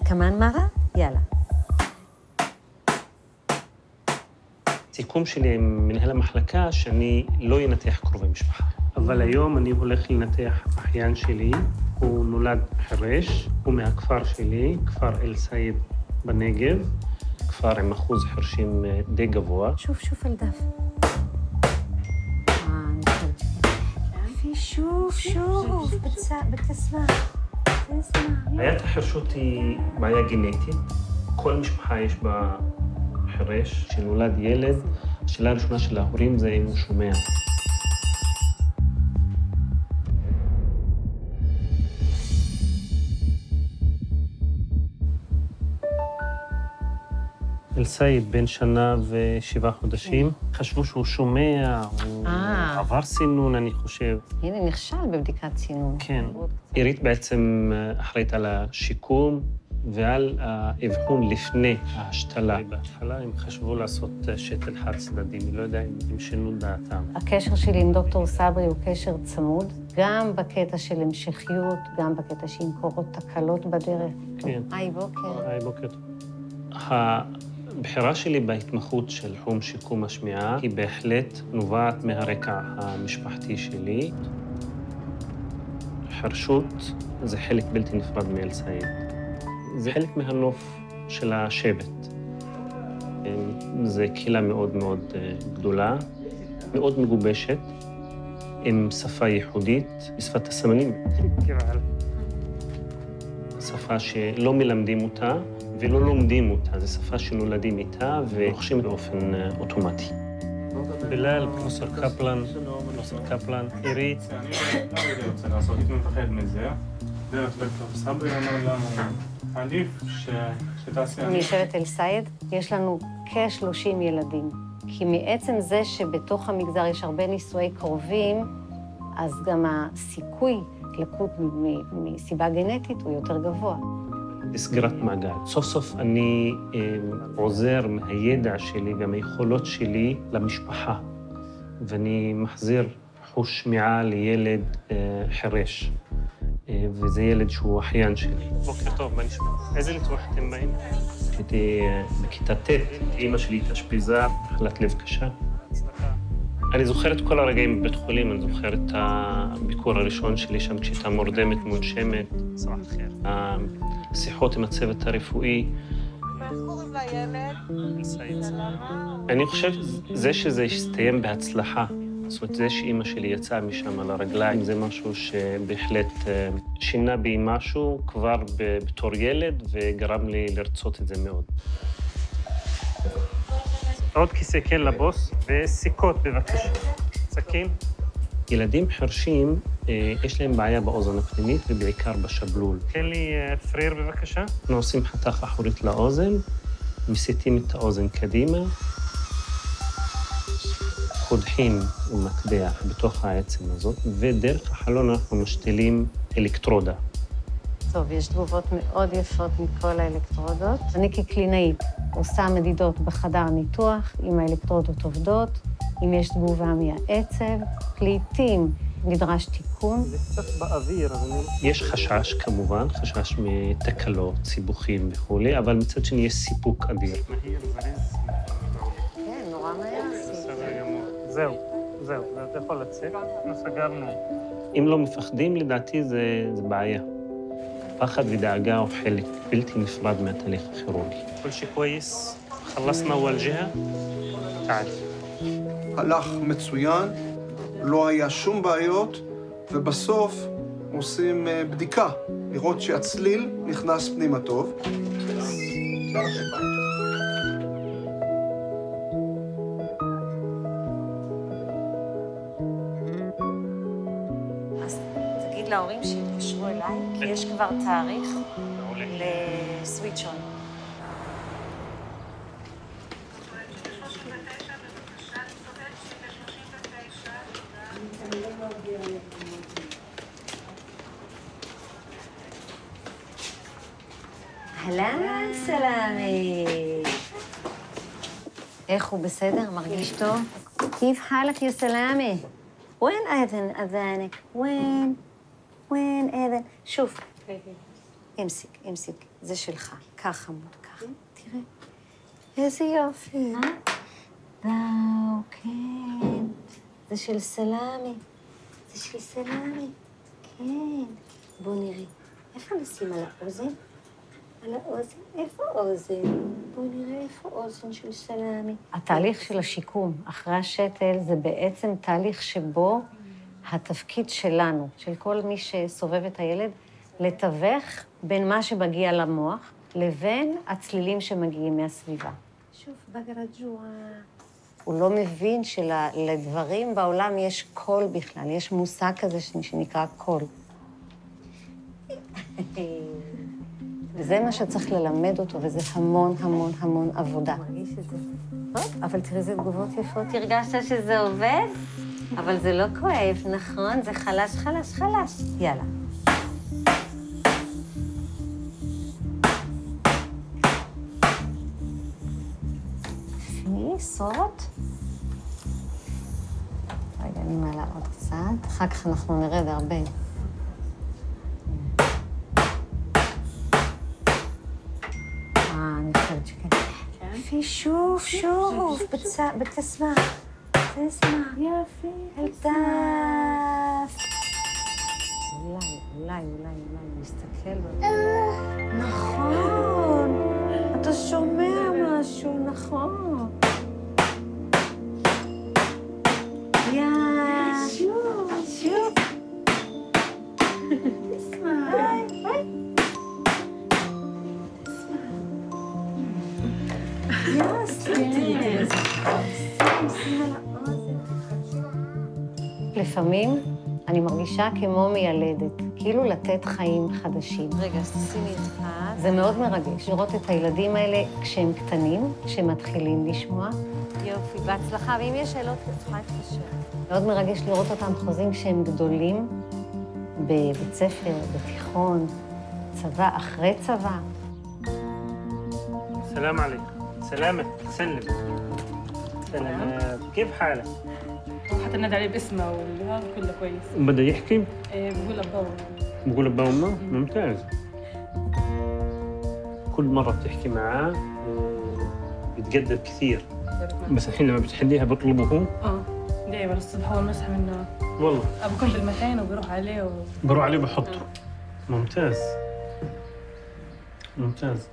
כמן מרה? יאללה. סיכום שלי עם מנהל המחלקה שאני לא ינתח קרובי משפחה. אבל היום אני הולך לנתח אחיין שלי, הוא נולד חירש, הוא מהכפר שלי, כפר אל-סייד בנגב, כפר עם אחוז חירשים די גבוה. שוף על דף. שוף, בתסמה. בעיית החירשות היא בעיה גנטית. כל משפחה יש בה חירש. כשנולד ילד, השאלה הראשונה של ההורים זה אם הוא שומע. אל-סייד בן שנה ו7 חודשים. חשבו שהוא שומע, הוא עבר סינון, אני חושב. הנה, נכשל בבדיקת סינון. כן. עירית בעצם אחראית על השיקום ועל האבחון לפני ההשתלה. בהתחלה הם חשבו לעשות שתל חד-צדדי, אני לא יודע אם הם שינו דעתם. הקשר שלי עם דוקטור סברי הוא קשר צמוד, גם בקטע של המשכיות, גם בקטע שעם קורות תקלות בדרך. כן. היי, בוקר. היי, בוקר. הבחירה שלי בהתמחות של תחום שיקום השמיעה היא בהחלט נובעת מהרקע המשפחתי שלי. חירשות זה חלק בלתי נפרד מאל-סייד. זה חלק מהנוף של השבט. זו קהילה מאוד מאוד גדולה, מאוד מגובשת, עם שפה ייחודית, בשפת הסמנים. שפה שלא מלמדים אותה ולא לומדים אותה. זו שפה שנולדים איתה ורוכשים באופן אוטומטי. בלאל, פרופסור קפלן, עירית. אני לא רוצה לעשות, הייתי מפחד מזה. דרך דוקטור סברי אמר לנו, עדיף שתעשי... משבט אל-סייד יש לנו כ-30 ילדים. כי מעצם זה שבתוך המגזר יש הרבה נישואי קרובים, אז גם הסיכוי לקות מסיבה גנטית הוא יותר גבוה. סגירת מעגל. סוף סוף אני עוזר מהידע שלי ומהיכולות שלי למשפחה, ואני מחזיר חוש שמיעה לילד חירש, וזה ילד שהוא אחיין שלי. בוקר טוב, מה נשמע? איזה ניתוח אתם באים? הייתי בכיתה ט', אמא שלי התאשפזה, מחלת לב קשה. אני זוכר את כל הרגעים בבית חולים, אני זוכר את הביקור הראשון שלי שם, כשהייתה מורדמת, מונשמת. השיחות עם הצוות הרפואי. אני חושב שזה הסתיים בהצלחה. זאת אומרת, זה שאימא שלי יצאה משם על הרגליים, זה משהו שבהחלט שינה בי משהו כבר בתור ילד, וגרם לי לרצות את זה מאוד. עוד כיסא כן לבוס, וסיכות בבקשה. סכין. ילדים חרשים, יש להם בעיה באוזן הפנימית, ובעיקר בשבלול. תן לי פריר בבקשה. אנחנו עושים חתך אחורית לאוזן, מסיטים את האוזן קדימה, קודחים עם מטבע בתוך העצם הזאת, ודרך החלון אנחנו משתילים אלקטרודה. טוב, יש תגובות מאוד יפות מכל האלקטרודות. אני כקלינאית עושה מדידות בחדר ניתוח, אם האלקטרודות עובדות, אם יש תגובה מהעצב, לעתים נדרש תיקון. זה קצת באוויר, אבל יש חשש כמובן, חשש מתקלות, סיבוכים וכולי, אבל מצד שני יש סיפוק אדיר. כן, נורא מהר. בסדר גמור. זהו, אתה יכול לצאת, אנחנו סגרנו. אם לא מפחדים, לדעתי זה בעיה. פחד ודאגה הוא חלק בלתי נפרד מהתהליך הכירורגי. כל שכויס, חלסנה אול ג'הה, תעד. הלך מצוין, לא היה שום בעיות, ובסוף עושים בדיקה, לראות שהצליל נכנס פנימה טוב. אז תגיד להורים שיתקשרו אליי, כי יש כבר תאריך לסוויץ' און. אהלן, סלאמי. איך הוא בסדר? מרגיש טוב? كيف حالك يا سلامة؟ وين آذن أذانك؟ وين آذن؟ شوف امسك זה שלך. ככה, חמוד, ככה. תראה. איזה יופי. וואו, כן. זה של סלמי. זה של סלמי. כן. בואו נראה. איפה נשים על האוזן? על האוזן? איפה אוזן? בואו נראה איפה אוזן של סלמי. התהליך של השיקום אחרי השתל זה בעצם תהליך שבו התפקיד שלנו, של כל מי שסובב את הילד, לתווך בין מה שמגיע למוח לבין הצלילים שמגיעים מהסביבה. שוב, בגרג'ועה. הוא לא מבין שלדברים בעולם יש קול בכלל, יש מושג כזה שנקרא קול. וזה מה שצריך ללמד אותו, וזה המון המון המון עבודה. אבל תראי איזה תגובות יפות. הרגשת שזה עובד? אבל זה לא כואב, נכון? זה חלש, חלש, חלש. יאללה. סורות. רגע, אני מעלה עוד קצת. אחר כך אנחנו נרד הרבה. אני חושבת שכן. יפי, שוב, שוב. בתסמה. תסמה. יפי. אלטף. אולי, נסתכל. נכון. אתה שומע משהו, נכון. שוב. תסמה. לפעמים אני מרגישה כמו מיילדת, כאילו לתת חיים חדשים. רגע, אז תשימי את אחד. זה מאוד מרגש לראות את הילדים האלה כשהם קטנים, כשהם מתחילים לשמוע. יופי, בהצלחה, ואם יש שאלות, תצטרך להתקשר. מאוד מרגש לראות אותם חוזים כשהם גדולים, בבית ספר, בתיכון, צבא, אחרי צבא. سلام عليك. سلامة. سلم. سلامات. كيف حالك؟ حتى نادي عليه باسمه والهذا كله كويس. بدأ يحكي؟ ايه بقول أبا وأمه. بقول أبا وأمه؟ ممتاز. كل مرة بتحكي معاه بيتقدر كثير. بس الحين لما بتحليها بطلبه هو؟ دايما الصبح أول ما أصحى منه. والله. بكون بالمكان وبروح عليه بروح عليه بحطه. ممتاز. ممتاز.